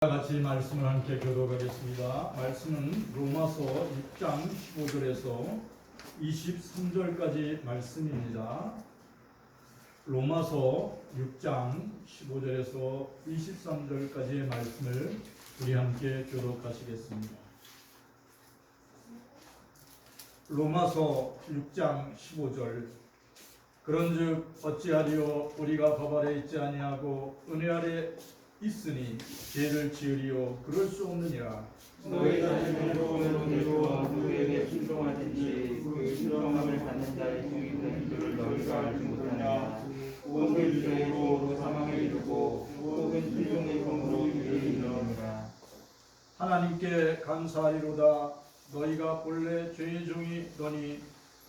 같이 말씀을 함께 교독하겠습니다. 말씀은 로마서 6장 15절에서 23절까지 말씀입니다. 로마서 6장 15절에서 23절까지의 말씀을 우리 함께 교독하시겠습니다. 로마서 6장 15절. 그런즉 어찌하리요 우리가 법 아래 있지 아니하고 은혜 아래 있으니 죄를 지으리요 그럴 수 없느니라. 너희 자신을 도우면서도 누구에게 순종하든지 그 순종함을 받는 자의 종이 된 줄을 너희가 알지 못하느냐. 혹은 죄로 사망에 이르고 혹은 순종의 검으로 유에 이르느니라. 하나님께 감사하리로다. 너희가 본래 죄의 종이더니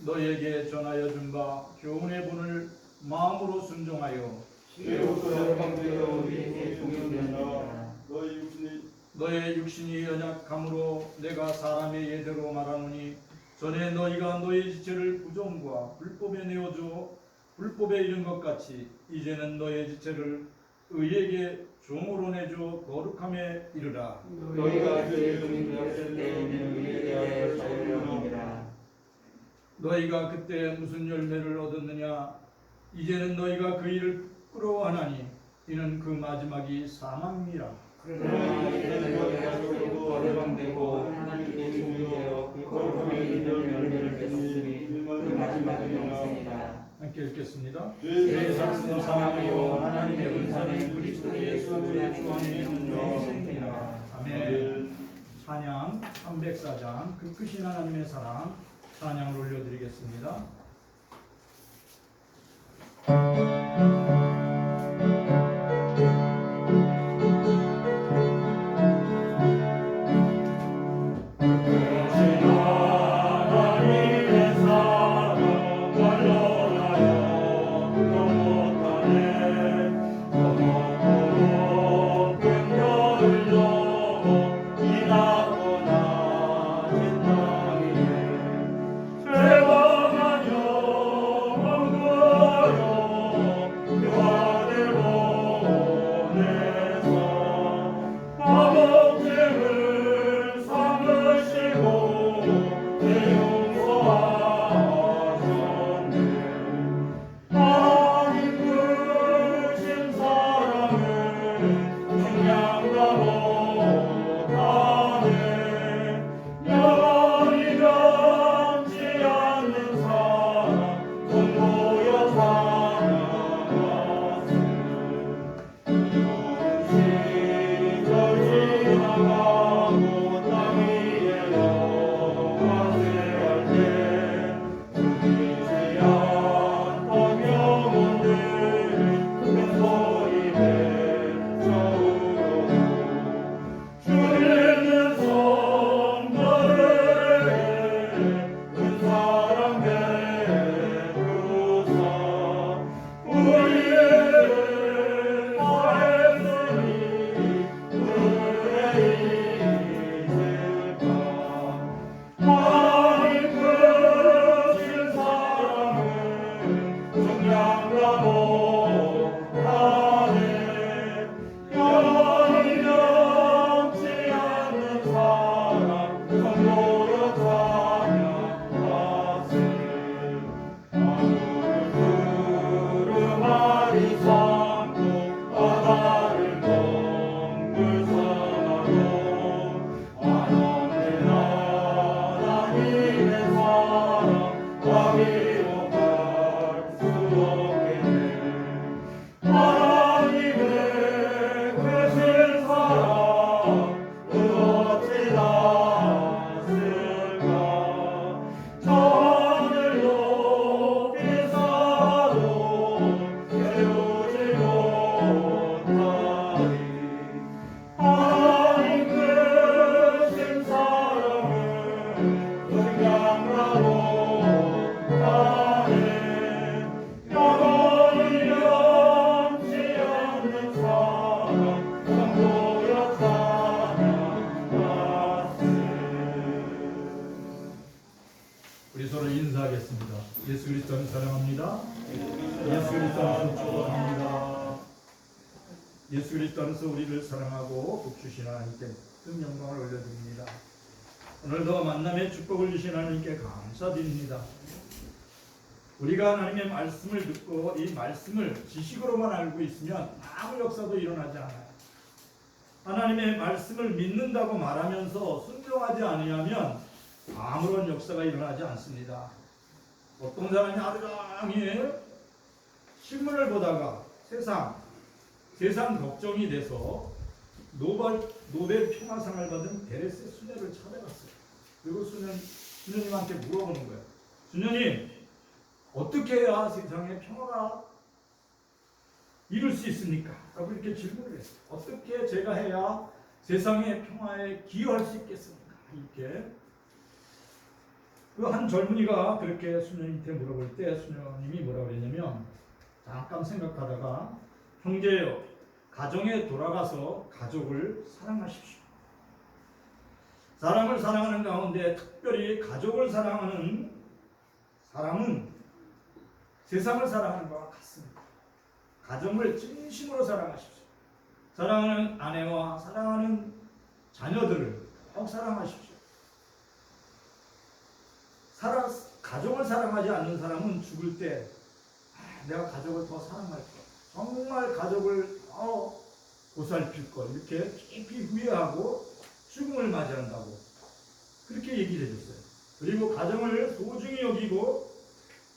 너희에게 전하여 준 바 교훈의 분을 마음으로 순종하여 죄로서 열방되어 우리에게 종이 되느니라. 너의 육신이 연약함으로 내가 사람의 예대로 말하노니 전에 너희가 너의 지체를 부정과 불법에 내어줘 불법에 이른 것 같이 이제는 너의 지체를 의에게 종으로 내줘 거룩함에 이르라. 너희가 죄의 종이 되었을 때에는 의에 대하여 자유로움이라. 너희가 그때 무슨 열매를 얻었느냐. 이제는 너희가 그 일을 부끄러워하나니 이는 그 마지막이 사망이라. 그러나 이제는 너희가 죄로 거듭되고 하나님께 종이 되어 그 거룩함에 이르는 열매를 맺었으니 그 마지막은 영생이라. 함께 읽겠습니다. 죄의 삭은 사망이요 하나님의 은사는 그리스도 예수의 주 안에 있는 영생이라. 아멘. 찬양 304장 그 크신 하나님의 사랑 찬양을 올려드리겠습니다. 우리 서로 인사하겠습니다. 예수 그리스도를 사랑합니다. 예수 그리스도를 축복합니다. 예수 그리스도 안에서 우리를 사랑하고 복 주신 하나님께 큰 영광을 올려드립니다. 오늘도 만남의 축복을 주신 하나님께 감사드립니다. 우리가 하나님의 말씀을 듣고 이 말씀을 지식으로만 알고 있으면 아무 역사도 일어나지 않아요. 하나님의 말씀을 믿는다고 말하면서 순종하지 않으면 아무런 역사가 일어나지 않습니다. 어떤 사람이 하루 종일 신문을 보다가 세상 걱정이 돼서 노벨 평화상을 받은 데레스 수녀를 찾아갔어요. 그리고 수녀님한테 물어보는 거예요. 수녀님, 어떻게 해야 세상에 평화가 이룰 수 있습니까? 라고 이렇게 질문을 했어요. 어떻게 제가 해야 세상의 평화에 기여할 수 있겠습니까? 이렇게 그 한 젊은이가 그렇게 수녀님한테 물어볼 때 수녀님이 뭐라고 그랬냐면, 잠깐 생각하다가 형제여, 가정에 돌아가서 가족을 사랑하십시오. 사람을 사랑하는 가운데 특별히 가족을 사랑하는 사람은 세상을 사랑하는 것과 같습니다. 가정을 진심으로 사랑하십시오. 사랑하는 아내와 사랑하는 자녀들을 꼭 사랑하십시오. 가족을 사랑하지 않는 사람은 죽을 때 내가 가족을 더 사랑할 것, 정말 가족을 더 보살필 것, 이렇게 깊이 후회하고 죽음을 맞이한다고 그렇게 얘기를 해줬어요. 그리고 가정을 소중히 여기고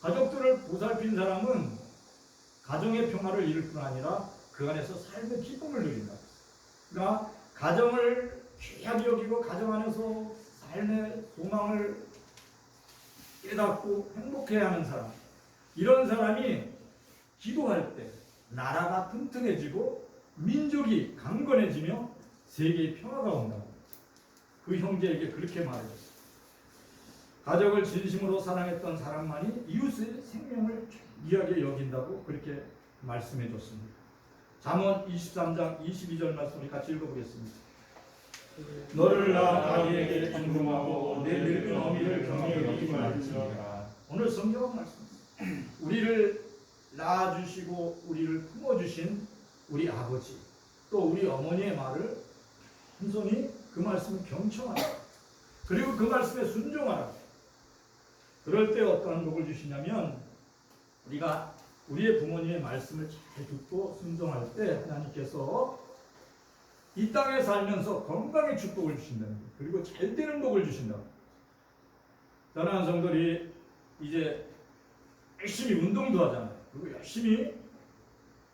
가족들을 보살핀 사람은 가정의 평화를 이룰 뿐 아니라 그 안에서 삶의 기쁨을 누린다. 그러니까 가정을 귀하게 여기고 가정 안에서 삶의 소망을 깨닫고 행복해하는 사람, 이런 사람이 기도할 때 나라가 튼튼해지고 민족이 강건해지며 세계의 평화가 온다고 그 형제에게 그렇게 말해줬어요. 가족을 진심으로 사랑했던 사람만이 이웃의 생명을 귀하게 여긴다고 그렇게 말씀해 줬습니다. 잠언 23장 22절 말씀 우리 같이 읽어보겠습니다. 너를 낳아 아기에게 존중하고 내 늙은 어미를 경외히 여기지 말지니라. 오늘 성경 말씀입니다. 우리를 낳아주시고 우리를 품어주신 우리 아버지 또 우리 어머니의 말을 한손이 그 말씀을 경청하라. 그리고 그 말씀에 순종하라. 그럴 때 어떠한 복을 주시냐면, 우리가 우리의 부모님의 말씀을 잘 듣고 순종할 때 하나님께서 이 땅에 살면서 건강의 축복을 주신다는 거예요. 그리고 잘 되는 복을 주신다. 사랑하는 성도들이 이제 열심히 운동도 하잖아요. 그리고 열심히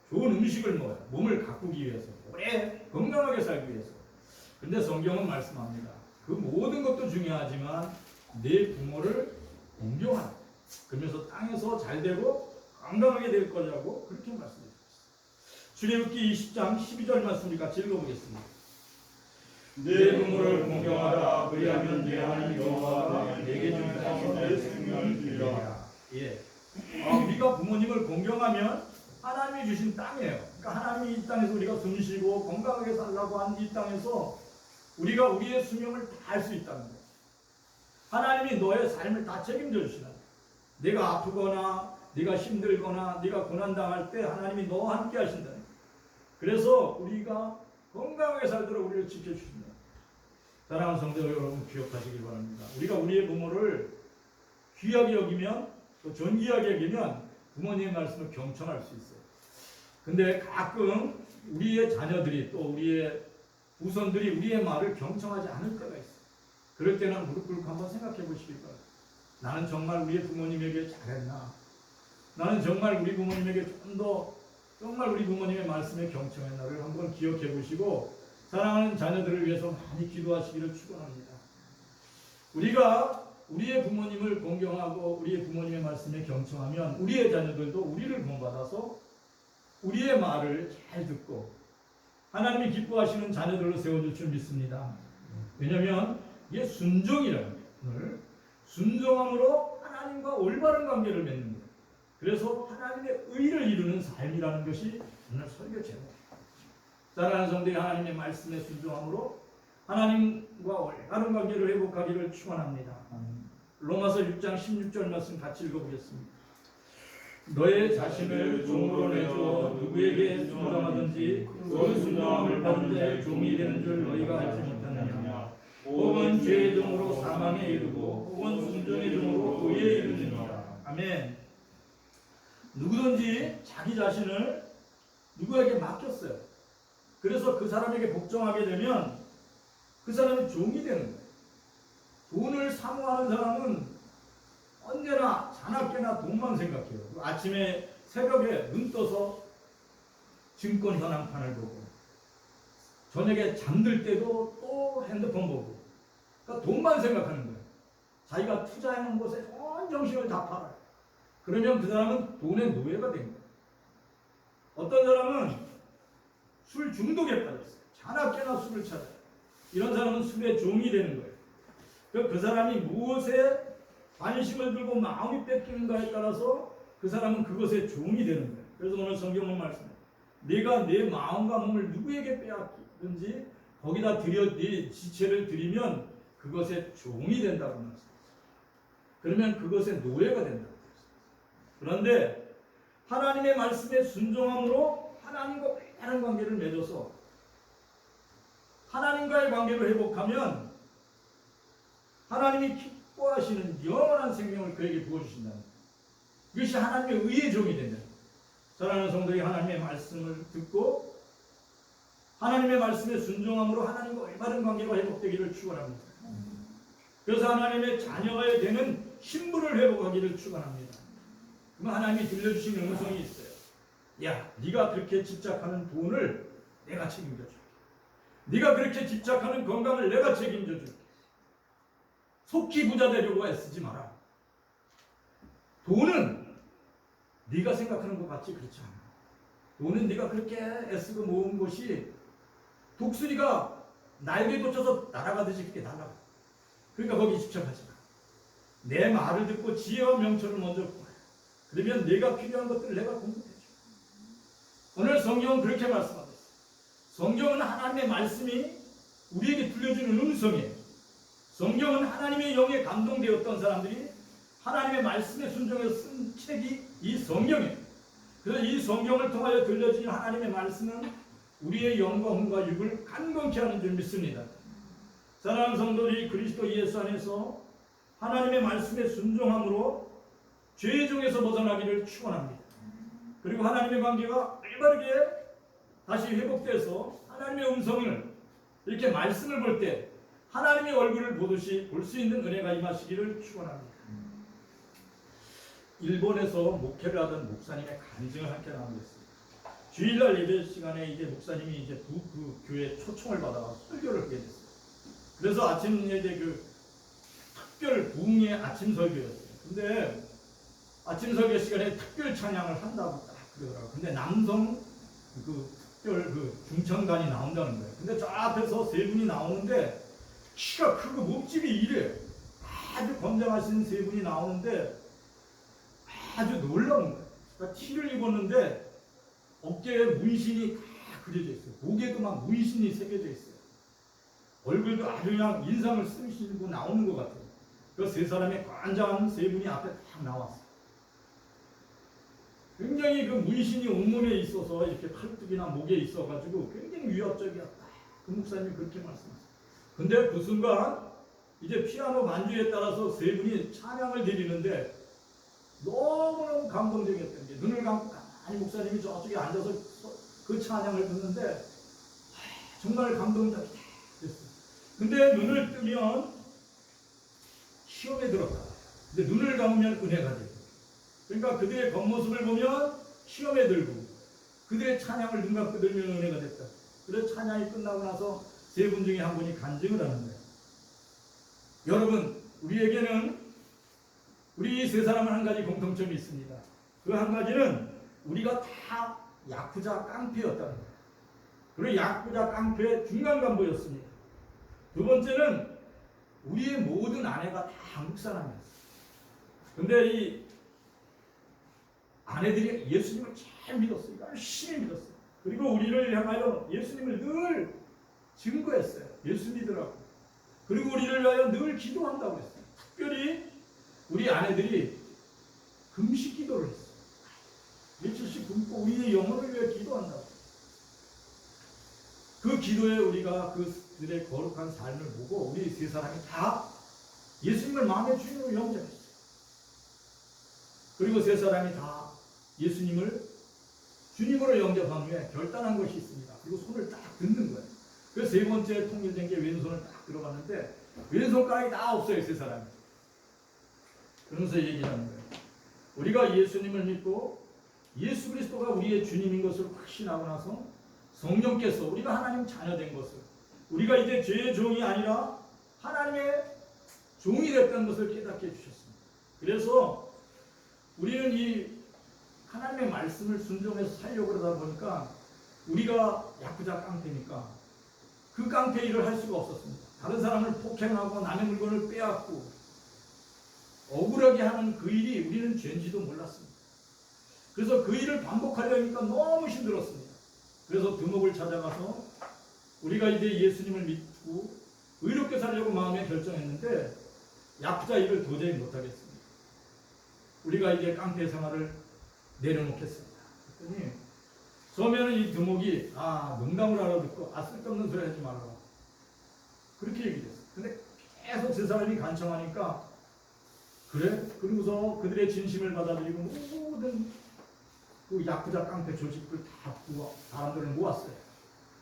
좋은 음식을 먹어요. 몸을 가꾸기 위해서, 오래 건강하게 살기 위해서. 근데 성경은 말씀합니다. 그 모든 것도 중요하지만 내 부모를 공경하라. 그러면서 땅에서 잘 되고 건강하게 될 거라고 그렇게 말씀해주셨어요. 출애굽기 20장 12절 말씀 우리 같이 읽어보겠습니다. 내 부모를 공경하라. 그리하면 내 하나님 여호와가 내게 준 땅에서 내 생명을 주리라. 예. 우리가 부모님을 공경하면 하나님이 주신 땅이에요. 그러니까 하나님이 이 땅에서 우리가 숨쉬고 건강하게 살라고 한 이 땅에서 우리가 우리의 수명을 다 할 수 있다는 거예요. 하나님이 너의 삶을 다 책임져 주시는 거예요. 내가 아프거나 네가 힘들거나 네가 고난당할 때 하나님이 너와 함께 하신다는 거예요. 그래서 우리가 건강하게 살도록 우리를 지켜주신다. 사랑하는 성도 여러분, 기억하시길 바랍니다. 우리가 우리의 부모를 귀하게 여기면, 또 존귀하게 여기면 부모님의 말씀을 경청할 수 있어요. 근데 가끔 우리의 자녀들이 또 우리의 후손들이 우리의 말을 경청하지 않을 때가 있어요. 그럴 때는 무릎 꿇고 한번 생각해 보시길 바랍니다. 나는 정말 우리의 부모님에게 잘했나? 나는 정말 우리 부모님에게 좀 더 정말 우리 부모님의 말씀에 경청했나를 한번 기억해 보시고 사랑하는 자녀들을 위해서 많이 기도하시기를 축원합니다. 우리가 우리의 부모님을 공경하고 우리의 부모님의 말씀에 경청하면 우리의 자녀들도 우리를 본받아서 우리의 말을 잘 듣고 하나님이 기뻐하시는 자녀들로 세워줄 줄 믿습니다. 왜냐하면 이게 순종이라는 거예요. 순종함으로 하나님과 올바른 관계를 맺는 거예요. 그래서 하나님의 의를 이루는 삶이라는 것이 오늘 설교 제목입니다. 사랑하는 성도의 하나님의 말씀에 순종함으로 하나님과 올바른 관계를 회복하기를 축원합니다. 로마서 6장 16절 말씀 같이 읽어보겠습니다. 너의 자신을 종으로 내주어 누구에게 순종하든지 그 순종함을 받은 자의 종이 되는 줄 너희가 알지 못하느냐. 혹은 죄의 종으로 사망에 이르고 혹은 순종의 종으로 의에 이르느니라. 아멘. 누구든지 자기 자신을 누구에게 맡겼어요. 그래서 그 사람에게 복종하게 되면 그 사람이 종이 되는 거예요. 돈을 사모하는 사람은 언제나 자나깨나 돈만 생각해요. 아침에 새벽에 눈 떠서 증권 현황판을 보고 저녁에 잠들 때도 또 핸드폰 보고 그러니까 돈만 생각하는 거예요. 자기가 투자해놓은 곳에 온 정신을 다 팔아요. 그러면 그 사람은 돈의 노예가 된 거예요. 어떤 사람은 술 중독에 빠졌어요. 자나깨나 술을 찾아요. 이런 사람은 술의 종이 되는 거예요. 그 사람이 무엇에 관심을 들고 마음이 뺏기는가에 따라서 그 사람은 그것의 종이 되는 거예요. 그래서 오늘 성경은 말씀해요. 네가 내 마음과 몸을 누구에게 빼앗기든지 거기다 네 지체를 드리면 그것의 종이 된다고 말씀했어요. 그러면 그것의 노예가 된다고 말씀했어요. 그런데 하나님의 말씀에 순종함으로 하나님과 올바른 관계를 맺어서 하나님과의 관계를 회복하면 하나님이 기뻐하시는 영원한 생명을 그에게 부어주신다는 거예요. 이것이 하나님의 의의 종이 된다. 사랑하는 성도들이 하나님의 말씀을 듣고 하나님의 말씀에 순종함으로 하나님과 올바른 관계가 회복되기를 축원합니다. 그래서 하나님의 자녀가 되는 신분을 회복하기를 축원합니다. 그럼 하나님이 들려주시는 음성이 있어요. 야, 네가 그렇게 집착하는 돈을 내가 책임져 줄게. 네가 그렇게 집착하는 건강을 내가 책임져 줄게. 속히 부자 되려고 애쓰지 마라. 돈은 네가 생각하는 것 같이 그렇지 않아. 돈은 네가 그렇게 애쓰고 모은 것이 독수리가 날개 돋쳐서 날아가듯이 그렇게 날아가. 그러니까 거기 집착하지 마. 내 말을 듣고 지혜와 명철을 먼저 구해. 그러면 내가 필요한 것들을 내가 공급해 줘. 오늘 성경은 그렇게 말씀하고 있어요. 성경은 하나님의 말씀이 우리에게 들려주는 음성이에요. 성경은 하나님의 영에 감동되었던 사람들이 하나님의 말씀에 순종해서 쓴 책이 이 성경이에요. 그래서 이 성경을 통하여 들려주는 하나님의 말씀은 우리의 영과 혼과 육을 간건케 하는 줄 믿습니다. 사랑하는 성도들이 그리스도 예수 안에서 하나님의 말씀에 순종함으로 죄의 종에서 벗어나기를 축원합니다. 그리고 하나님의 관계가 올바르게 다시 회복돼서 하나님의 음성을 이렇게 말씀을 볼 때 하나님의 얼굴을 보듯이 볼 수 있는 은혜가 임하시기를 축원합니다. 일본에서 목회를 하던 목사님의 간증을 함께 나누겠습니다. 주일날 예배 시간에 이제 목사님이 이제 그 교회 초청을 받아서 설교를 하게 됐어요. 그래서 아침에 이제 그 특별 부흥의 아침 설교였어요. 근데 아침 설교 시간에 특별 찬양을 한다고 딱 그러더라고요. 근데 남성 그 특별 그 중천관이 나온다는 거예요. 근데 저 앞에서 세 분이 나오는데 키가 크고 몸집이 이래요. 아주 건장하신 세 분이 나오는데 아주 놀라운 거예요. 그러니까 티를 입었는데 어깨에 문신이 다 그려져 있어요. 목에도 막 문신이 새겨져 있어요. 얼굴도 아주 그냥 인상을 쓰시고 나오는 것 같아요. 그 세 사람의 관장한 세 분이 앞에 딱 나왔어요. 굉장히 그 문신이 온몸에 있어서 이렇게 팔뚝이나 목에 있어가지고 굉장히 위협적이었다. 그 목사님이 그렇게 말씀하셨어요. 근데 그 순간 이제 피아노 반주에 따라서 세 분이 찬양을 드리는데 너무너무 감동적이었던 게 눈을 감고 가만히 목사님이 저쪽에 앉아서 그 찬양을 듣는데 정말 감동적이다 그랬어요. 근데 눈을 뜨면 시험에 들어가. 근데 눈을 감으면 은혜가 되고. 그러니까 그들의 겉모습을 보면 시험에 들고 그들의 찬양을 눈 감고 들면 은혜가 됐다. 그래서 찬양이 끝나고 나서 세 분 중에 한 분이 간증을 하는 거예요. 여러분, 우리에게는 우리 세 사람은 한 가지 공통점이 있습니다. 그 한 가지는 우리가 다 야쿠자 깡패였다는 거예요. 그리고 야쿠자 깡패의 중간 간부였습니다. 두 번째는 우리의 모든 아내가 다 한국 사람이었어요. 근데 이 아내들이 예수님을 잘 믿었어요. 열심히 믿었어요. 그리고 우리를 향하여 예수님을 늘 증거했어요. 예수 믿으라고. 그리고 우리를 위하여 늘 기도한다고 했어요. 특별히 우리 아내들이 금식 기도를 했어요. 숨고 우리의 영혼을 위해 기도한다고. 그 기도에 우리가 그들의 거룩한 삶을 보고 우리 세 사람이 다 예수님을 마음의 주인으로 영접했어요. 그리고 세 사람이 다 예수님을 주님으로 영접한 후에 결단한 것이 있습니다. 그리고 손을 딱 긋는 거예요. 그 세 번째 통일된 게 왼손을 딱 들어갔는데 왼손가락이 다 없어요, 세 사람이. 그러면서 얘기하는 거예요. 우리가 예수님을 믿고 예수 그리스도가 우리의 주님인 것을 확신하고 나서 성령께서 우리가 하나님 자녀된 것을, 우리가 이제 죄의 종이 아니라 하나님의 종이 됐다는 것을 깨닫게 해주셨습니다. 그래서 우리는 이 하나님의 말씀을 순종해서 살려고 그러다 보니까 우리가 야쿠자 깡패니까 그 깡패 일을 할 수가 없었습니다. 다른 사람을 폭행하고 남의 물건을 빼앗고 억울하게 하는 그 일이 우리는 죄인지도 몰랐습니다. 그래서 그 일을 반복하려니까 너무 힘들었습니다. 그래서 두목을 찾아가서 우리가 이제 예수님을 믿고 의롭게 살려고 마음에 결정했는데 야쿠자 일을 도저히 못하겠습니다. 우리가 이제 깡패 생활을 내려놓겠습니다. 그랬더니 처음에는 이 두목이 농담을 알아듣고 쓸데없는 소리 하지 말아라 그렇게 얘기했어요. 근데 계속 세 사람이 간청하니까 그래? 그러고서 그들의 진심을 받아들이고 모든 그 야쿠자 깡패 조직을 다 사람들을 모았어요.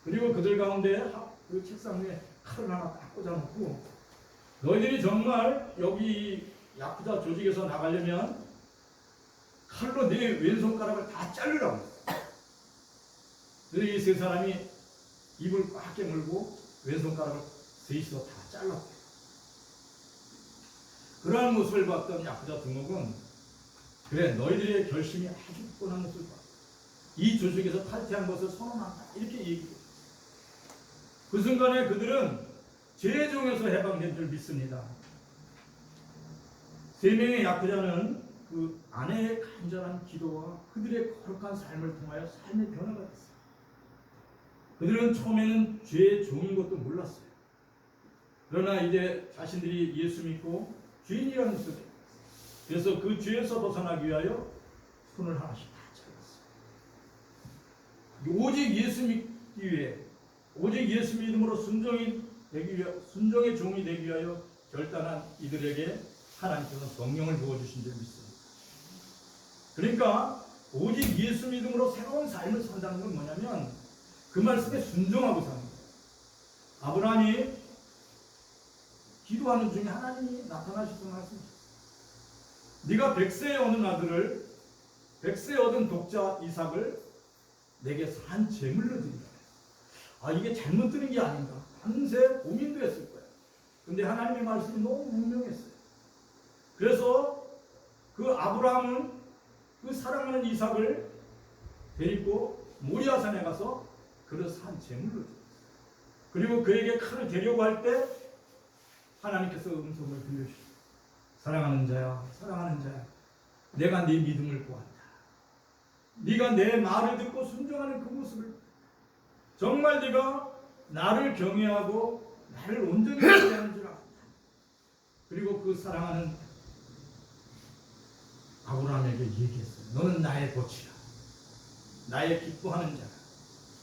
그리고 그들 가운데 그 책상 위에 칼을 하나 딱 꽂아놓고 너희들이 정말 여기 야쿠자 조직에서 나가려면 칼로 내 왼손가락을 다 자르라고 했어요. 그래서 이 세 사람이 입을 꽉 깨물고 왼손가락을 셋이서 다 잘랐어요. 그러한 모습을 봤던 야쿠자 두목은 그래 너희들의 결심이 아주 뻔한 것을 봐. 이 조직에서 탈퇴한 것을 선언한다 이렇게 얘기해요. 그 순간에 그들은 죄의 종에서 해방된 줄 믿습니다. 세 명의 야쿠자는 그 아내의 간절한 기도와 그들의 거룩한 삶을 통하여 삶의 변화가 됐어요. 그들은 처음에는 죄의 종인 것도 몰랐어요. 그러나 이제 자신들이 예수 믿고 주인이라는 것을 알았어요. 그래서 그 죄에서 벗어나기 위하여 손을 하나씩 다 잘랐어요. 오직 예수 믿기 위해, 오직 예수 믿음으로 순종의 종이 되기 위하여 결단한 이들에게 하나님께서는 성령을 부어주신 줄 믿습니다. 그러니까 오직 예수 믿음으로 새로운 삶을 산다는 건 뭐냐면 그 말씀에 순종하고 사는 거예요. 아브라함이 기도하는 중에 하나님이 나타나셔서 말씀하셨어요. 네가 100세에 얻은 아들을 100세에 얻은 독자 이삭을 내게 산 제물로 드린다. 이게 잘못 드는 게 아닌가. 한세 고민도 했을 거예요. 근데 하나님의 말씀이 너무 분명했어요. 그래서 그 아브라함은 그 사랑하는 이삭을 데리고 모리아산에 가서 그를 산 제물로 드렸어요. 그리고 그에게 칼을 대려고 할 때 하나님께서 음성을 들려주셨어요. 사랑하는 자야, 사랑하는 자야, 내가 네 믿음을 보았다. 네가 내 말을 듣고 순종하는 그 모습을, 정말 네가 나를 경외하고 나를 온전히 의지하는 줄 알았다. 그리고 그 사랑하는 아브라함에게 얘기했어요. 너는 나의 도치라, 나의 기뻐하는 자라.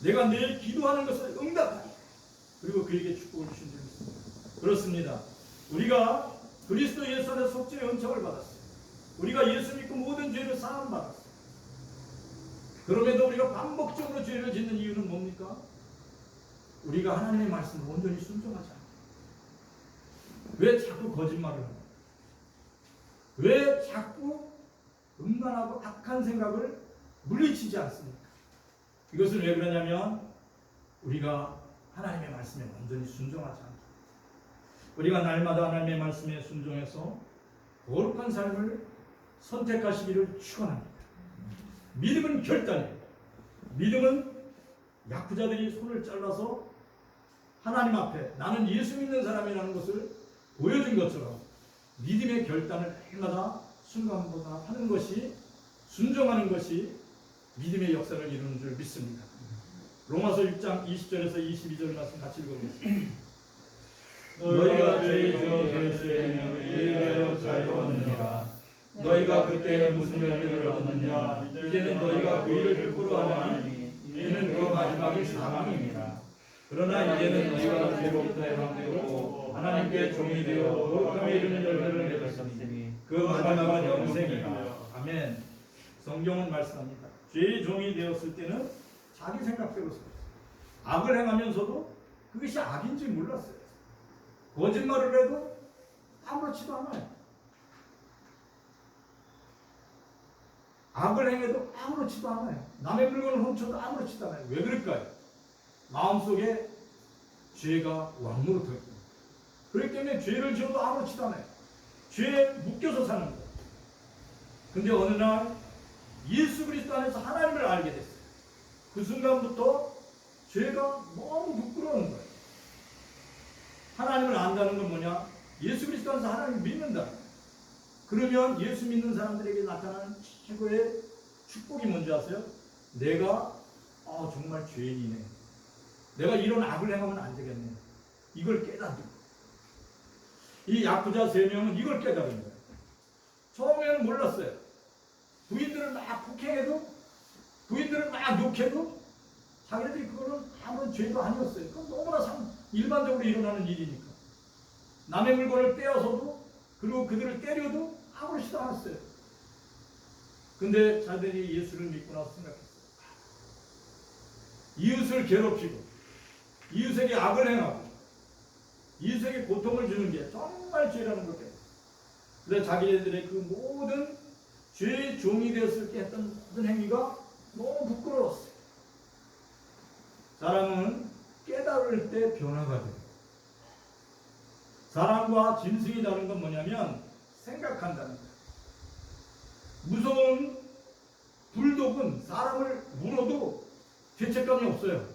내가 내 기도하는 것을 응답하리. 그리고 그에게 축복을 주신 적이 있습니다. 그렇습니다. 우리가 그리스도 예수 안에 속죄의 은총을 받았어요. 우리가 예수 믿고 모든 죄를 사함 받았어요. 그럼에도 우리가 반복적으로 죄를 짓는 이유는 뭡니까? 우리가 하나님의 말씀을 온전히 순종하지 않아요. 왜 자꾸 거짓말을 합니까? 왜 자꾸 음란하고 악한 생각을 물리치지 않습니까? 이것은 왜 그러냐면 우리가 하나님의 말씀에 완전히 순종하지 않습니다. 우리가 날마다 하나님의 말씀에 순종해서 거룩한 삶을 선택하시기를 축원합니다. 믿음은 결단이에요. 믿음은 야쿠자들이 손을 잘라서 하나님 앞에 나는 예수 믿는 사람이라는 것을 보여준 것처럼 믿음의 결단을 날마다 순간보다 하는 것이, 순종하는 것이 믿음의 역사를 이루는 줄 믿습니다. 로마서 6장 20절에서 22절 말씀 같이 읽어보겠습니다. 너희가 죄의 주 예수의 이름을 위하여 자유하느니라. 너희가 그때 무슨 열매를 얻느냐? 이제는 너희가 그 일을 부끄러워하니 이는 그 마지막이 사망입니다. 그러나 이제는 너희가 죄로부터 해방되고 하나님께 종이 되어 거룩함에 이르는 열매를 맺었으니 그 마지막은 영생이라. 아멘. 성경은 말씀합니다. 죄의 종이 되었을 때는 자기 생각대로 살았어요. 악을 행하면서도 그것이 악인지 몰랐어요. 거짓말을 해도 아무렇지도 않아요. 악을 행해도 아무렇지도 않아요. 남의 물건을 훔쳐도 아무렇지도 않아요. 왜 그럴까요? 마음속에 죄가 왕노릇하기 때문에. 그렇기 때문에 죄를 지어도 아무렇지도 않아요. 죄에 묶여서 사는 거예요. 근데 어느 날 예수 그리스도 안에서 하나님을 알게 됐어요. 그 순간부터 죄가 너무 부끄러운 거예요. 하나님을 안다는 건 뭐냐? 예수 그리스도 안에서 하나님을 믿는다. 그러면 예수 믿는 사람들에게 나타나는 최고의 축복이 뭔지 아세요? 내가 정말 죄인이네. 내가 이런 악을 행하면 안 되겠네. 이걸 깨닫는 거예요. 이 야쿠자 3명은 이걸 깨달은 거예요. 처음에는 몰랐어요. 부인들을 막 폭행해도, 부인들을 막 욕해도 자기네들이 그거는 아무런 죄도 아니었어요. 그건 너무나 일반적으로 일어나는 일이니까. 남의 물건을 빼앗아도, 그리고 그들을 때려도 아무렇지도 않았어요. 근데 자들이 예수를 믿고 나서 생각했어요. 이웃을 괴롭히고 이웃에게 악을 행하고 이웃에게 고통을 주는 게 정말 죄라는 걸 깨달았어요. 그래서 자기네들의 그 모든 죄의 종이 되었을 때 했던 모든 행위가 너무 부끄러웠어요. 사람은 깨달을 때 변화가 돼요. 사람과 짐승이 다른 건 뭐냐면 생각한다는 거예요. 무서운 불독은 사람을 물어도 죄책감이 없어요.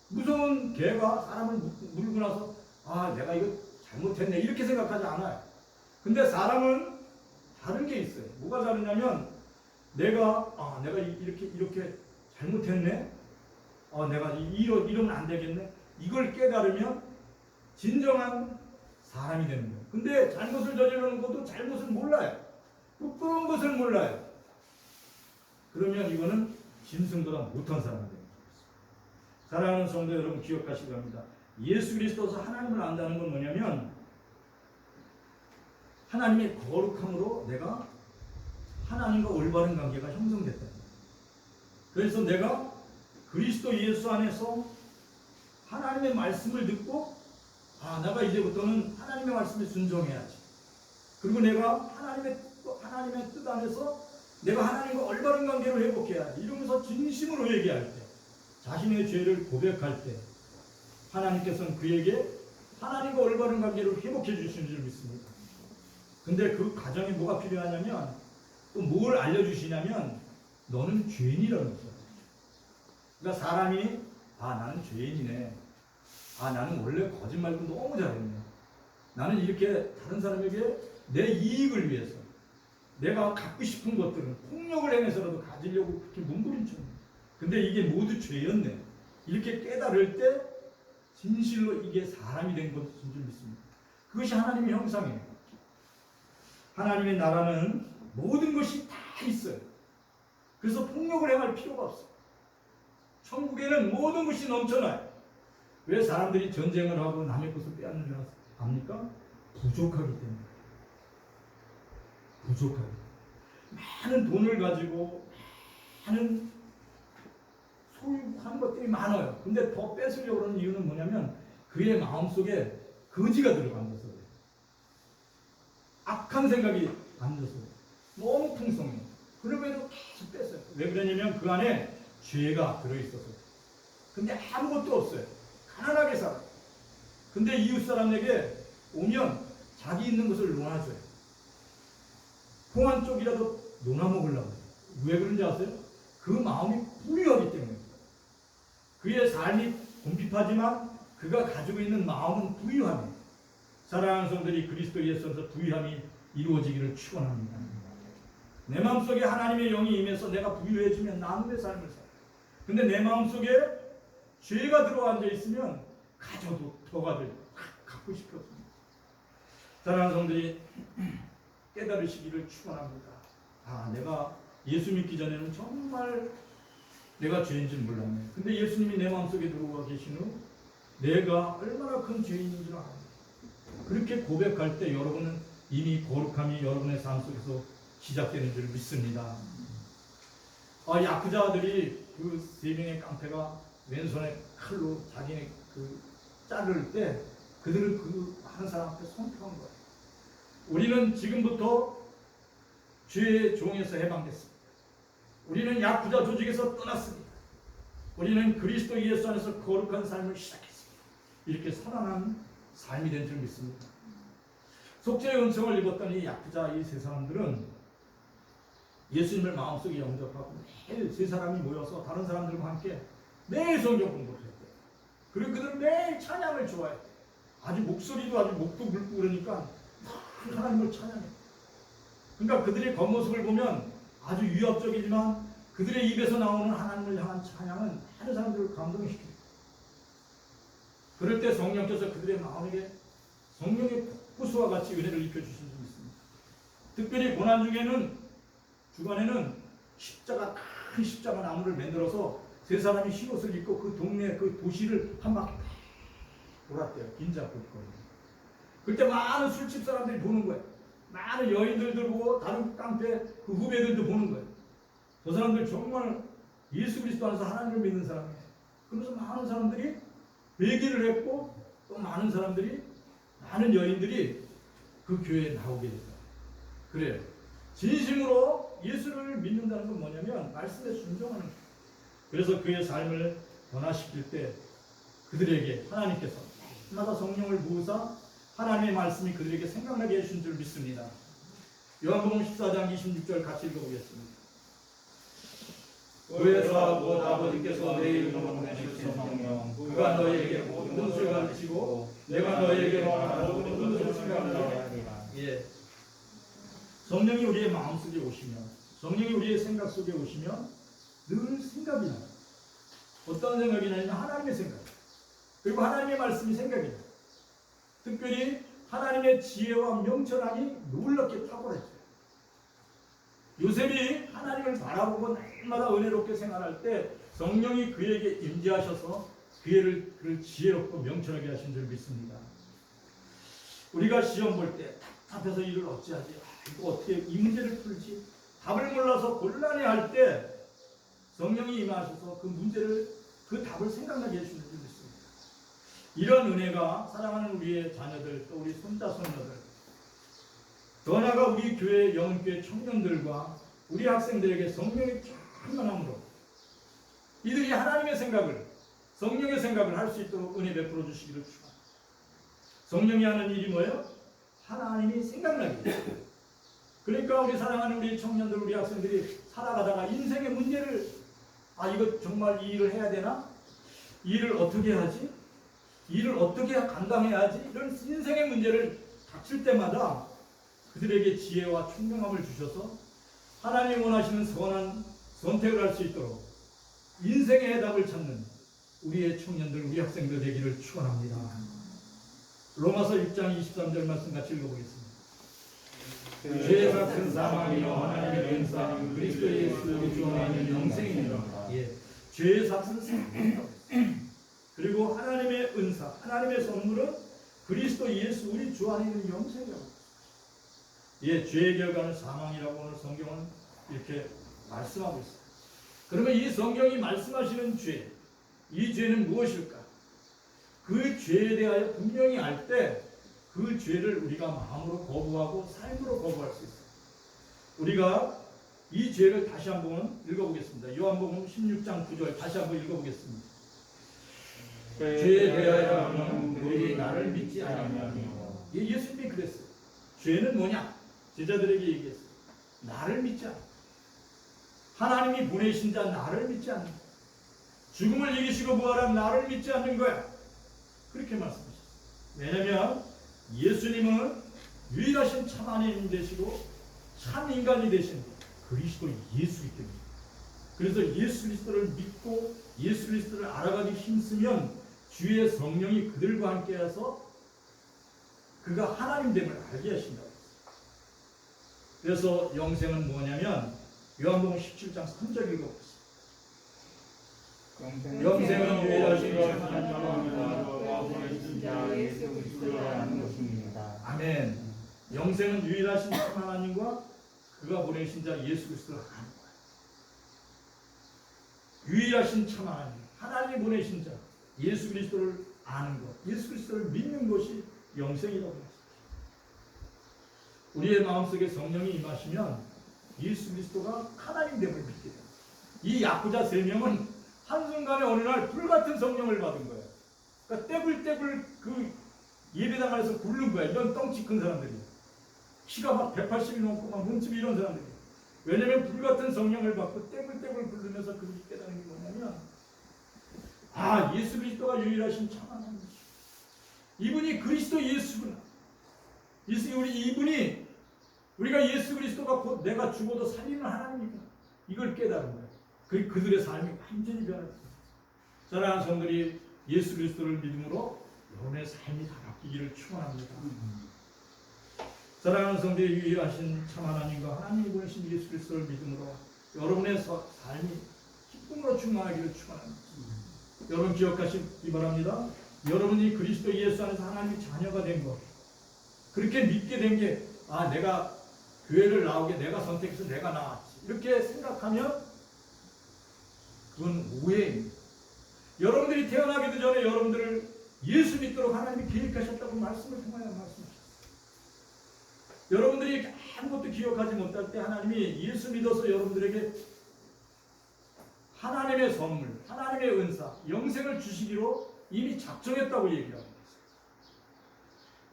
무서운 개가 사람을 물고 나서 내가 이거 잘못했네 이렇게 생각하지 않아요. 근데 사람은 다른 게 있어요. 뭐가 다르냐면 내가 이렇게 잘못했네. 내가 이러면 안 되겠네. 이걸 깨달으면 진정한 사람이 되는 거예요. 근데 잘못을 저지르는 것도 잘못을 몰라요. 부끄러운 것을 몰라요. 그러면 이거는 짐승보다 못한 사람이 됩니다. 사랑하는 성도 여러분 기억하시기 바랍니다. 예수 그리스도서 하나님을 안다는 건 뭐냐면 하나님의 거룩함으로 내가 하나님과 올바른 관계가 형성됐다. 그래서 내가 그리스도 예수 안에서 하나님의 말씀을 듣고 내가 이제부터는 하나님의 말씀에 순종해야지. 그리고 내가 하나님의 뜻 안에서 내가 하나님과 올바른 관계를 회복해야지. 이러면서 진심으로 얘기할 때, 자신의 죄를 고백할 때 하나님께서는 그에게 하나님과 올바른 관계를 회복해 주시는 줄 믿습니다. 근데 그 과정에 뭐가 필요하냐면 또 뭘 알려주시냐면 너는 죄인이라는 거죠. 그러니까 사람이 나는 죄인이네. 나는 원래 거짓말도 너무 잘했네. 나는 이렇게 다른 사람에게 내 이익을 위해서 내가 갖고 싶은 것들은 폭력을 행해서라도 가지려고 그렇게 몸부림쳤네. 근데 이게 모두 죄였네. 이렇게 깨달을 때 진실로 이게 사람이 된 것인 줄 믿습니다. 그것이 하나님의 형상이에요. 하나님의 나라는 모든 것이 다 있어요. 그래서 폭력을 행할 필요가 없어요. 천국에는 모든 것이 넘쳐나요. 왜 사람들이 전쟁을 하고 남의 것을 빼앗는 줄 압니까? 부족하기 때문에. 부족하기. 많은 돈을 가지고 많은 소유한 것들이 많아요. 근데 더 뺏으려고 하는 이유는 뭐냐면 그의 마음속에 거지가 들어간 거죠. 악한 생각이 앉아서 너무 풍성해요. 그럼에도 계속 뺐어요. 왜 그러냐면 그 안에 죄가 들어있어서. 근데 아무것도 없어요. 가난하게 살아요. 근데 이웃 사람에게 오면 자기 있는 것을 놓아줘요. 콩 한 쪽이라도 놓아 먹으려고. 왜 그런지 아세요? 그 마음이 부유하기 때문에. 그의 삶이 궁핍하지만 그가 가지고 있는 마음은 부유함이에요. 사랑하는 성들이 그리스도 예수에서 부유함이 이루어지기를 축원합니다. 내 마음속에 하나님의 영이 임해서 내가 부유해지면 나눔의 삶을 살아요. 근데 내 마음속에 죄가 들어와 앉아 있으면 가져도 더 가져도 갖고 싶었습니다. 사랑하는 성들이 깨달으시기를 축원합니다. 내가 예수 믿기 전에는 정말 내가 죄인 줄 몰랐네. 근데 예수님이 내 마음속에 들어와 계신 후 내가 얼마나 큰 죄인인 줄 알아요. 그렇게 고백할 때 여러분은 이미 거룩함이 여러분의 삶 속에서 시작되는 줄 믿습니다. 야쿠자들이 그 3명의 깡패가 왼손에 칼로 자기네 그 자를 때 그들은 그 한 사람 앞에 손펴한 거예요. 우리는 지금부터 죄의 종에서 해방됐습니다. 우리는 야쿠자 조직에서 떠났습니다. 우리는 그리스도 예수 안에서 거룩한 삶을 시작했습니다. 이렇게 살아난 삶이 된 줄 믿습니다. 속죄의 은총을 입었던 이 야쿠자 이 세 사람들은 예수님을 마음속에 영접하고 매일 세 사람이 모여서 다른 사람들과 함께 매일 성경 공부를 했대요. 그리고 그들은 매일 찬양을 좋아했대요. 아주 목소리도 아주 목도 굵고 그러니까 하나님을 찬양해요. 그러니까 그들의 겉모습을 보면 아주 위협적이지만 그들의 입에서 나오는 하나님을 향한 찬양은 많은 사람들을 감동시켜요. 그럴 때 성령께서 그들의 마음에게 성령의 폭포수와 같이 은혜를 입혀주신 줄 믿습니다. 특별히 고난 주간에는 십자가, 큰 십자가 나무를 만들어서 세 사람이 흰옷을 입고 그 동네 그 도시를 한 바퀴 돌았대요. 긴잡고있거든요. 그때 많은 술집 사람들이 보는 거예요. 많은 여인들도 보고 다른 깡패 그 후배들도 보는 거예요. 저 사람들 정말 예수 그리스도 안에서 하나님을 믿는 사람이에요. 그래서 많은 사람들이 회개를 했고 또 많은 여인들이 그 교회에 나오게 됐어요. 그래요. 진심으로 예수를 믿는다는 건 뭐냐면 말씀에 순종하는 거예요. 그래서 그의 삶을 변화시킬 때 그들에게 하나님께서 날마다 성령을 부으사 하나님의 말씀이 그들에게 생각나게 해주신 줄 믿습니다. 요한복음 14장 26절 같이 읽어보겠습니다. 의에서 곧 아버지께서 내 이름으로 보내주신 성령 그가 너희에게 모든 것을 가르치고 내가 너희에게 말한 모든 것을 가르치리라. 성령이 우리의 마음속에 오시면, 성령이 우리의 생각 속에 오시면 늘 생각이 나요. 어떤 생각이 나냐면 하나님의 생각, 그리고 하나님의 말씀이 생각이 나요. 특별히 하나님의 지혜와 명철함이 놀랍게 탁월했어요. 요셉이 하나님을 바라보고 날마다 은혜롭게 생활할 때 성령이 그에게 임재하셔서 그를 지혜롭고 명철하게 하신 줄 믿습니다. 우리가 시험 볼 때 답답해서 이를 어찌하지? 이거 어떻게 이 문제를 풀지? 답을 몰라서 곤란해할 때 성령이 임하셔서 그 답을 생각나게 해주는 줄 믿습니다. 이런 은혜가 사랑하는 우리의 자녀들, 또 우리 손자, 손녀들, 더 나아가 우리 교회, 영은교회 청년들과 우리 학생들에게 성령의 충만함으로 이들이 하나님의 생각을, 성령의 생각을 할 수 있도록 은혜 베풀어 주시기를 축원합니다. 성령이 하는 일이 뭐예요? 하나님이 생각나게. 그러니까 우리 사랑하는 우리 청년들, 우리 학생들이 살아가다가 인생의 문제를 이거 정말 이 일을 해야 되나? 이 일을 어떻게 하지? 이 일을 어떻게 감당해야 하지? 이런 인생의 문제를 닥칠 때마다 그들에게 지혜와 총명함을 주셔서 하나님이 원하시는 선한 선택을 할 수 있도록 인생의 해답을 찾는 우리의 청년들, 우리 학생들 되기를 축원합니다. 로마서 6장 23절 말씀 같이 읽어보겠습니다. 죄가 큰 사망이요 하나님의 은사 그리스도 예수를 주 안에 영생이니라. 죄의 삭은 사망이라고 했어요. 그리고 하나님의 은사, 하나님의 선물은 그리스도 예수 우리 주 안에 있는 영생이라고 했어요. 죄의 결과는 사망이라고 오늘 성경은 이렇게 말씀하고 있어요. 그러면 이 성경이 말씀하시는 죄, 이 죄는 무엇일까? 그 죄에 대하여 분명히 알 때 그 죄를 우리가 마음으로 거부하고 삶으로 거부할 수 있어요. 우리가 이 죄를 다시 한번 읽어보겠습니다. 요한복음 16장 9절 다시 한번 읽어보겠습니다. 죄에 대하여는 너희 나를 믿지 아니하며. 예수님이 그랬어요. 죄는 뭐냐? 제자들에게 얘기했어요. 나를 믿지 않아. 하나님이 보내신 자 나를 믿지 않는 거야. 죽음을 이기시고 부활한 나를 믿지 않는 거야. 그렇게 말씀하셨어요. 왜냐하면 예수님은 유일하신 참 하나님 되시고 참 인간이 되신 그리스도 예수이기 때문에. 그래서 예수 그리스도를 믿고 예수 그리스도를 알아가기 힘쓰면 주의 성령이 그들과 함께해서 그가 하나님 됨을 알게 하신다고 했어요. 그래서 영생은 뭐냐면 요한복음 17장 3절 읽어보세요. 영생은 유일하신 하나님과 보내신 자 예수 그리스도를 아는 것입니다. 아멘. 영생은 유일하신 참 하나님과 그가 보내신 자 예수 그리스도를 아는 거예요. 유일하신 참 하나님, 하나님이 보내신 자 예수 그리스도를 아는 것, 예수 그리스도를 믿는 것이 영생이라고 합니다. 우리의 마음속에 성령이 임하시면 예수 그리스도가 하나님 됨을 믿게 됩니다. 이 야쿠자 3명은 한순간에 어느 날 불같은 성령을 받은 거예요. 그러니까 떼굴떼굴 그 예배당 안에서 굴른 거야. 이런 덩치 큰 사람들이. 키가 막 180이 넘고 막 몸집이 이런 사람들이. 왜냐면 불같은 성령을 받고 떼굴떼굴 굴르면서 그들이 깨닫는 게 뭐냐면 아, 예수 그리스도가 유일하신 참 하나님이시. 이분이 그리스도 예수구나. 이분이 우리가 예수 그리스도가 곧 내가 죽어도 살리는 하나님이구나. 이걸 깨달은 거예요. 그들의 삶이 완전히 변했어요. 사랑하는 성도들이 예수 그리스도를 믿음으로 여러분의 삶이 다 바뀌기를 축원합니다. 사랑하는 성도들이 유일하신 참 하나님과 하나님이 보내신 예수 그리스도를 믿음으로 여러분의 삶이 기쁨으로 충만하기를 축원합니다. 여러분 기억하시기 바랍니다. 여러분이 그리스도 예수 안에서 하나님의 자녀가 된 것, 그렇게 믿게 된 게 아, 내가 교회를 나오게 내가 선택해서 내가 나왔지 이렇게 생각하면 그건 오해입니다. 여러분들이 태어나기도 전에 여러분들을 예수 믿도록 하나님이 계획하셨다고 말씀을 통하여 말씀하셨어요. 여러분들이 아무것도 기억하지 못할 때 하나님이 예수 믿어서 여러분들에게 하나님의 선물, 하나님의 은사, 영생을 주시기로 이미 작정했다고 얘기합니다.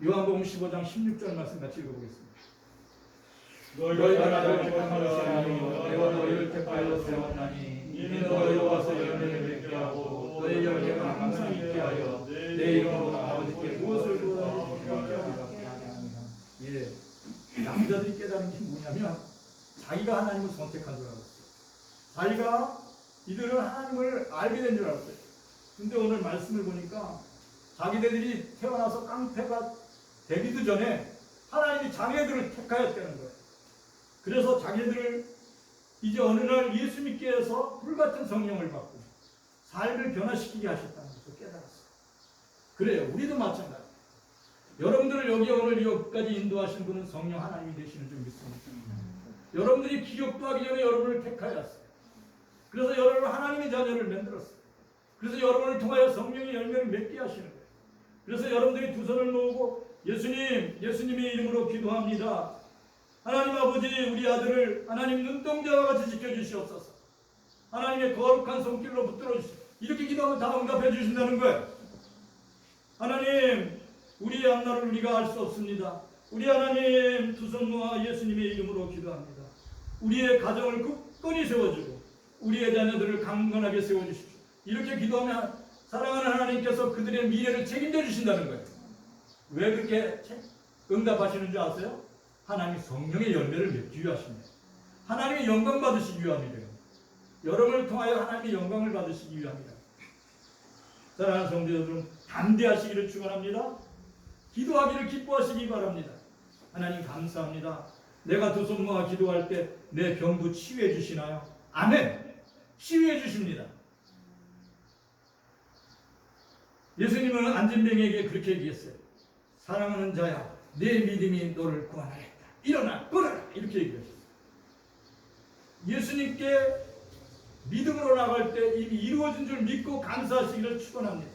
요한복음 15장 16절 말씀 같이 읽어보겠습니다. 너희가 나를 택한 것이 아니요 내가 너희를 택하여 세웠나니 이는 너희로 와서 열매를 맺게 하고 너희 열매가 항상 있게 하여 내 이름으로 아버지께 무엇을 구하든지 그렇게 하리라. 예, 남자들이 깨달은 게 뭐냐면 자기가 하나님을 선택한 줄 알았어요. 자기가 이들은 하나님을 알게 된 줄 알았어요. 근데 오늘 말씀을 보니까 자기네들이 태어나서 깡패가 되기도 전에 하나님이 자기네들을 택하였다는 거예요. 그래서 자기네들을 이제 어느 날 예수 믿게 해서 불같은 성령을 받고 삶을 변화시키게 하셨다는 것을 깨달았어요. 그래요. 우리도 마찬가지예요. 여러분들을 여기 오늘 여기까지 인도하신 분은 성령 하나님이 되시는 줄 믿습니다. 여러분들이 기억도 하기 전에 여러분을 택하였어요. 그래서 여러분을 하나님의 자녀를 만들었어요. 그래서 여러분을 통하여 성령의 열매를 맺게 하시는 거예요. 그래서 여러분들이 두 손을 모으고 예수님의 이름으로 기도합니다. 하나님 아버지, 우리 아들을 하나님 눈동자와 같이 지켜주시옵소서. 하나님의 거룩한 손길로 붙들어 주시옵소서. 이렇게 기도하면 다 응답해 주신다는 거예요. 하나님, 우리의 앞날을 우리가 알 수 없습니다. 우리 하나님 두 손 모아 예수님의 이름으로 기도합니다. 우리의 가정을 굳건히 세워주고 우리의 자녀들을 강건하게 세워주십시오. 이렇게 기도하면 사랑하는 하나님께서 그들의 미래를 책임져 주신다는 거예요. 왜 그렇게 응답하시는 줄 아세요? 하나님이 성령의 열매를 맺기 위하십니다. 하나님의 영광 받으시기 위함이래요. 여러분을 통하여 하나님의 영광을 받으시기 위함이다. 사랑하는 성도 여러분, 담대하시기를 축원합니다. 기도하기를 기뻐하시기 바랍니다. 하나님 감사합니다. 내가 두 손 모아 기도할 때 내 병도 치유해 주시나요? 아멘. 치유해 주십니다. 예수님은 안진뱅이에게 그렇게 얘기했어요. 사랑하는 자야, 내 믿음이 너를 구원하였다. 일어나, 걸어라. 이렇게 얘기했어요. 예수님께 믿음으로 나갈 때 이미 이루어진 줄 믿고 감사하시기를 축원합니다.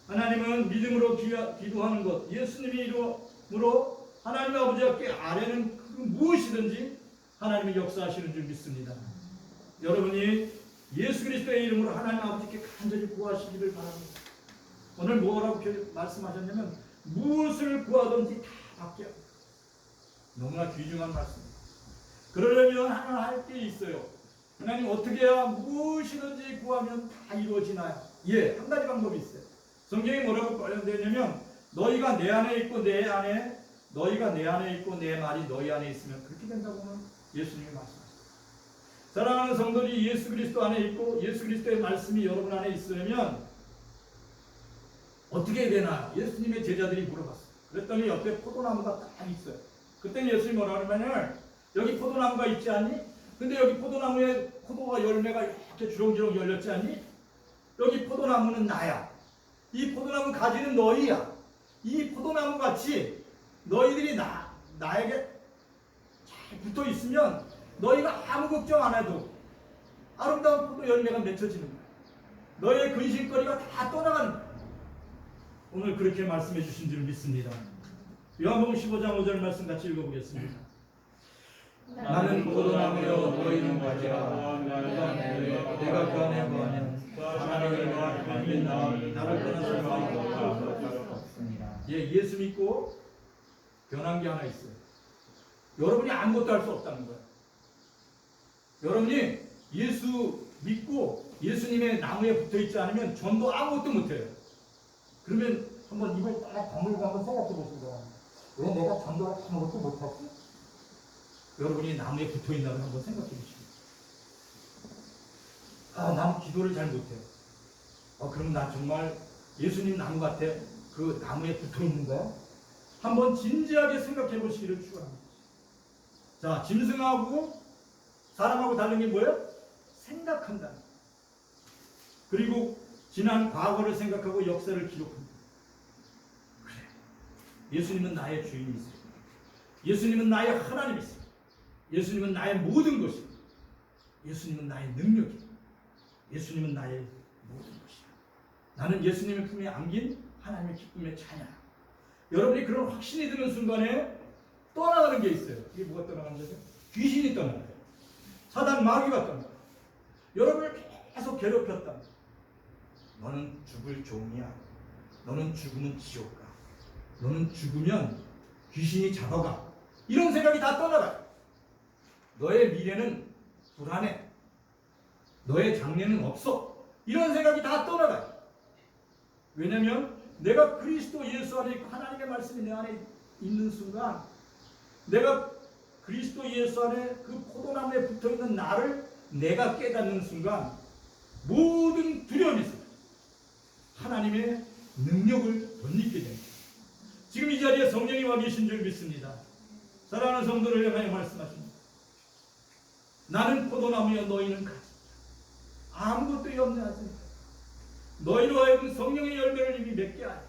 하나님은 믿음으로 기도하는 것, 예수님의 이름으로 하나님 아버지 앞에 아뢰는 그 무엇이든지 하나님이 역사하시는 줄 믿습니다. 여러분이 예수 그리스도의 이름으로 하나님 아버지께 간절히 구하시기를 바랍니다. 오늘 뭐라고 말씀하셨냐면 무엇을 구하든지 다 받게 합니다. 너무나 귀중한 말씀입니다. 그러려면 하나 할 게 있어요. 하나님 어떻게 해야 무엇이든지 구하면 다 이루어지나요? 예, 한 가지 방법이 있어요. 성경이 뭐라고 되냐면 너희가 내 안에 있고 너희가 내 안에 있고 내 말이 너희 안에 있으면 그렇게 된다고는 예수님이 말씀하셨습니다. 사랑하는 성도들이 예수 그리스도 안에 있고 예수 그리스도의 말씀이 여러분 안에 있으면 어떻게 되나 예수님의 제자들이 물어봤어요. 그랬더니 옆에 포도나무가 딱 있어요. 그 그때 예수님이 뭐라 그러면은 여기 포도나무가 있지 않니? 근데 여기 포도나무에 포도가 열매가 이렇게 주렁주렁 열렸지 않니? 여기 포도나무는 나야. 이 포도나무 가지는 너희야. 이 포도나무 같이 너희들이 나에게 잘 붙어 있으면 너희가 아무 걱정 안 해도 아름다운 포도 열매가 맺혀지는 거야. 너희의 근심거리가 다 떠나가는 거야. 오늘 그렇게 말씀해 주신 줄 믿습니다. 요한복음 15장 5절 말씀 같이 읽어보겠습니다. 나는 포도나무여 너희는 가지라. 내가 그 안에 거하면 하나님을 나를 떠나서 없습니다. 예수 믿고 변한 게 하나 있어요. 여러분이 아무것도 할 수 없다는 거예요. 여러분이 예수 믿고 예수님의 나무에 붙어 있지 않으면 전도 아무것도 못해요. 그러면 한번 입을 딱 다물고 한번 생각해 보시죠. 왜 내가 전도를 아무것도 못하지? 여러분이 나무에 붙어 있나를 한번 생각해 보시죠. 난 기도를 잘 못해요. 그럼 난 정말 예수님 나무 같아. 그 나무에 붙어 있는 거야? 한번 진지하게 생각해 보시기를 축원합니다. 자, 짐승하고 사람하고 다른 게 뭐예요? 생각한다. 그리고 지난 과거를 생각하고 역사를 기록합니다. 그래. 예수님은 나의 주인이 있어요. 예수님은 나의 하나님이 있어요. 예수님은 나의 모든 것이고, 예수님은 나의 능력이고, 예수님은 나의 모든 것이야. 나는 예수님의 품에 안긴 하나님의 기쁨의 자녀야. 여러분이 그런 확신이 드는 순간에 떠나가는 게 있어요. 이게 뭐가 떠나가는 거죠? 귀신이 떠나가요. 사단 마귀가 떠나가요. 여러분을 계속 괴롭혔다. 너는 죽을 종이야. 너는 죽으면 지옥 가. 너는 죽으면 귀신이 잡아가. 이런 생각이 다 떠나가요. 너의 미래는 불안해. 너의 장래는 없어. 이런 생각이 다 떠나가요. 왜냐하면 내가 그리스도 예수 안에 있고 하나님의 말씀이 내 안에 있는 순간, 내가 그리스도 예수 안에 그 포도나무에 붙어있는 나를 내가 깨닫는 순간 모든 두려움이 있어요. 하나님의 능력을 덧입게 됩니다. 지금 이 자리에 성령이 와 계신 줄 믿습니다. 사랑하는 성도를 향하여 말씀하십니다. 나는 포도나무여 너희는 가지. 아무것도 염려하지 마. 너희로 하여금 성령의 열매를 이미 맺게 하라.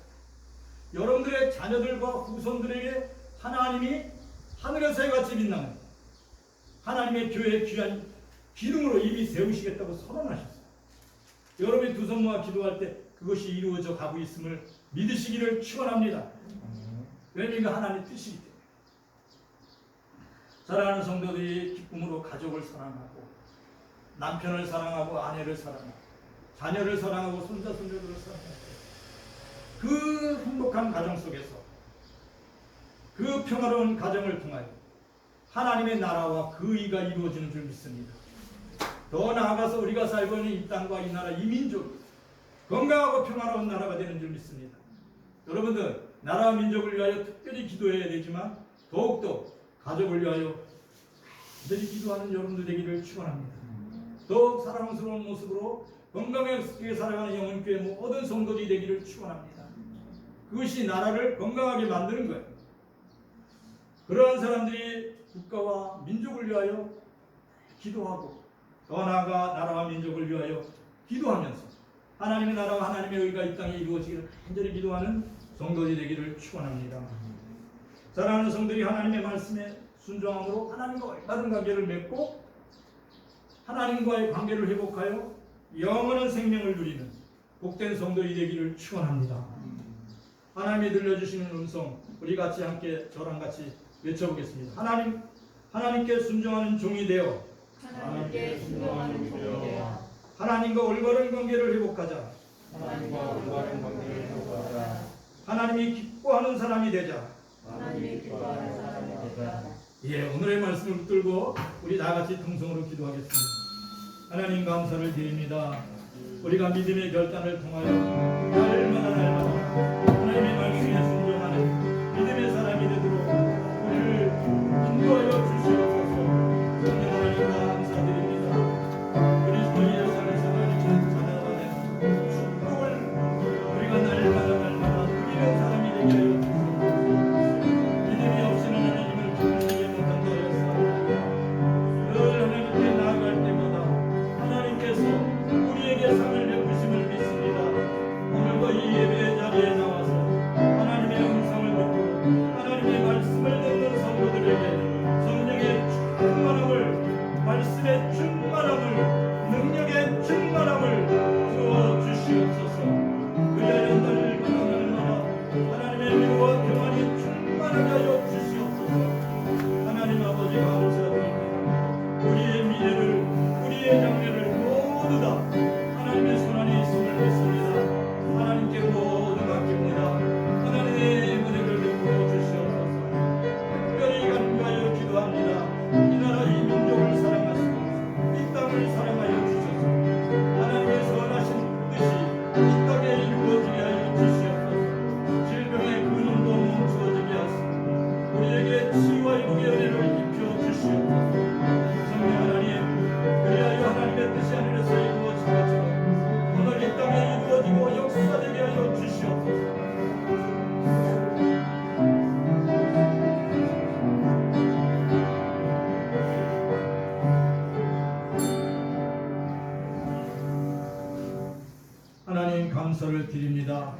여러분들의 자녀들과 후손들에게 하나님이 하늘에서의 같이 빛나는 하나님의 교회의 귀한 기둥으로 이미 세우시겠다고 선언하셨어요. 여러분이 두 손 모아 기도할 때 그것이 이루어져 가고 있음을 믿으시기를 축원합니다. 왜냐하면 이거 하나님의 뜻이기 때문에. 사랑하는 성도들이 기쁨으로 가족을 사랑하고 남편을 사랑하고 아내를 사랑하고 자녀를 사랑하고 손자 손녀들을 사랑하고 그 행복한 가정 속에서 그 평화로운 가정을 통하여 하나님의 나라와 그 의가 이루어지는 줄 믿습니다. 더 나아가서 우리가 살고 있는 이 땅과 이 나라, 이 민족 건강하고 평화로운 나라가 되는 줄 믿습니다. 여러분들 나라와 민족을 위하여 특별히 기도해야 되지만 더욱더 가족을 위하여 간절히 기도하는 여러분들 되기를 축원합니다. 더욱 사랑스러운 모습으로 건강하게 살아가는 영혼교회 모든 성도들이 되기를 축원합니다. 그것이 나라를 건강하게 만드는 거예요. 그러한 사람들이 국가와 민족을 위하여 기도하고 더 나아가 나라와 민족을 위하여 기도하면서 하나님의 나라와 하나님의 의가 이 땅에 이루어지기를 간절히 기도하는 성도들이 되기를 축원합니다. 사랑하는 성도들이 하나님의 말씀에 순종함으로 하나님과 올바른 관계를 맺고 하나님과의 관계를 회복하여 영원한 생명을 누리는 복된 성도들이 되기를 축원합니다. 하나님이 들려주시는 음성 우리 같이 함께 저랑 같이 외쳐보겠습니다. 하나님께 순종하는 종이 되어 하나님께 순종하는 종이 되어 하나님과 올바른 관계를 회복하자. 하나님과 올바른 관계를 회복하자. 하나님이 기뻐하는 사람이 되자. 하나님이 기뻐하는 사람이 되자. 오늘의 말씀을 붙들고 우리 다같이 통성으로 기도하겠습니다. 하나님 감사를 드립니다. 우리가 믿음의 결단을 통하여 날마다 하나님의 말씀에 순종하는 믿음의 사람이 되도록 우리를 인도하여 주시옵소서. 성령 하나님 감사드립니다. 그리스도 예수 안에서 하나님을 찾아가는 축복을 우리가 날마다 누리는 사람이 되게 하여 주시옵소서. 믿음이 없이는 하나님을 하나님의 위로와 평안이 충만하게 하여 주시옵소서. 하나님 아버지 감사드립니다. 우리의 미래를 우리의 장래를 모두 다 하나님의 손안에 있음을 믿습니다. 하나님께 모두 맡깁니다. 하나님의 은혜를 베풀어 주시옵소서. 특별히 간구하여 기도합니다. 이 나라 이 민족을 사랑하시고 이 땅을 사랑하여 주셔서 하나님의 선하신 뜻이 이 땅에 이루어지게 하여 주시옵소서. 질병의 근원도 멈추어지게 하시고 우리에게 치유와 회복의 은혜를 입혀 주시옵소서. 성령 하나님, 그리하여 하나님의 뜻이 하늘에서 이루어진 것처럼 오늘 이 땅에 이루어지고 역사되게 하여 주시옵소서. 하나님 감사를 드립니다.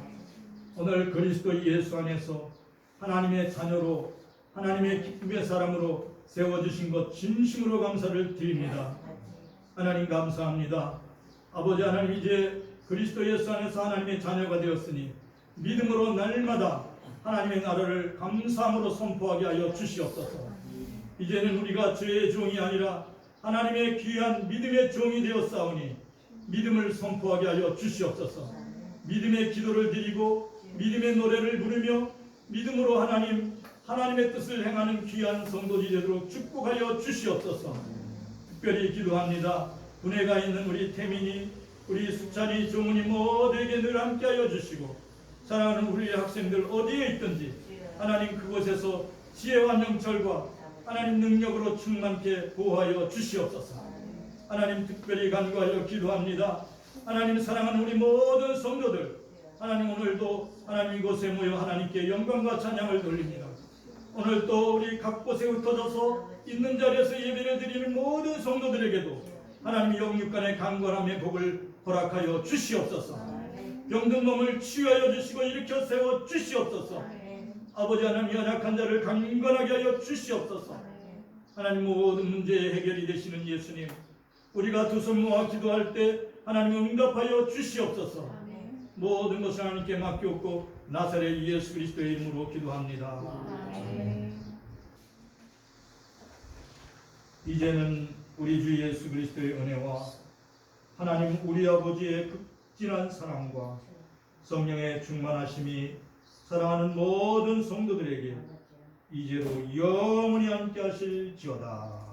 오늘 그리스도 예수 안에서 하나님의 자녀로 하나님의 기쁨의 사람으로 세워주신 것 진심으로 감사를 드립니다. 하나님 감사합니다. 아버지 하나님, 이제 그리스도 예수 안에서 하나님의 자녀가 되었으니 믿음으로 날마다 하나님의 나라를 감사함으로 선포하게 하여 주시옵소서. 이제는 우리가 죄의 종이 아니라 하나님의 귀한 믿음의 종이 되었사오니 믿음을 선포하게 하여 주시옵소서. 믿음의 기도를 드리고 믿음의 노래를 부르며 믿음으로 하나님의 뜻을 행하는 귀한 성도들이 되도록 축복하여 주시옵소서. 특별히 기도합니다. 분해가 있는 우리 태민이, 우리 수찬이, 종훈이 모두에게 늘 함께하여 주시고 사랑하는 우리 학생들 어디에 있든지 하나님 그곳에서 지혜와 명철과 하나님 능력으로 충만케 보호하여 주시옵소서. 하나님 특별히 간구하여 기도합니다. 하나님 사랑하는 우리 모든 성도들, 하나님 오늘도 하나님 이곳에 모여 하나님께 영광과 찬양을 돌립니다. 오늘 또 우리 각 곳에 흩어져서 있는 자리에서 예배를 드리는 모든 성도들에게도 하나님 영육간의 강건함의 복을 허락하여 주시옵소서. 병든 몸을 치유하여 주시고 일으켜 세워 주시옵소서. 아버지 하나님, 연약한 자를 강건하게 하여 주시옵소서. 하나님 모든 문제의 해결이 되시는 예수님, 우리가 두 손 모아 기도할 때 하나님 응답하여 주시옵소서. 모든 것을 하나님께 맡겼고 나사렛 예수 그리스도의 이름으로 기도합니다. 이제는 우리 주 예수 그리스도의 은혜와 하나님 우리 아버지의 극진한 사랑과 성령의 충만하심이 사랑하는 모든 성도들에게 이제로 영원히 함께 하실지어다.